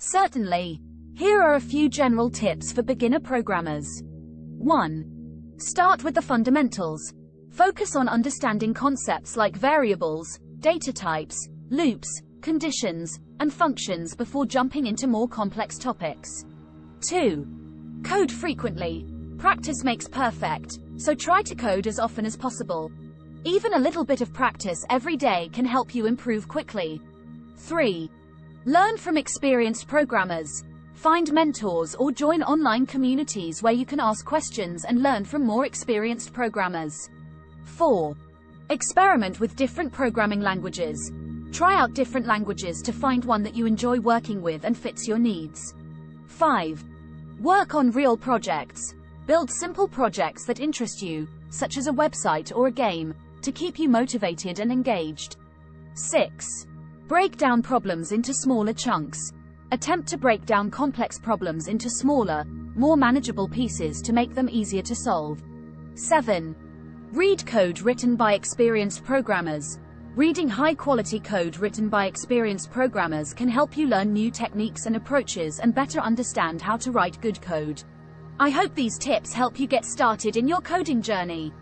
Certainly. Here are a few general tips for beginner programmers. 1. Start with the fundamentals. Focus on understanding concepts like variables, data types, loops, conditions, and functions before jumping into more complex topics. 2. Code frequently. Practice makes perfect, so try to code as often as possible. Even a little bit of practice every day can help you improve quickly. 3. Learn from experienced programmers. Find mentors or join online communities where you can ask questions and learn from more experienced programmers. 4. Experiment with different programming languages. Try out different languages to find one that you enjoy working with and fits your needs. 5. Work on real projects. Build simple projects that interest you, such as a website or a game, to keep you motivated and engaged. 6. Break down problems into smaller chunks. Attempt to break down complex problems into smaller, more manageable pieces to make them easier to solve. 7. Read code written by experienced programmers. Reading high-quality code written by experienced programmers can help you learn new techniques and approaches and better understand how to write good code. I hope these tips help you get started in your coding journey.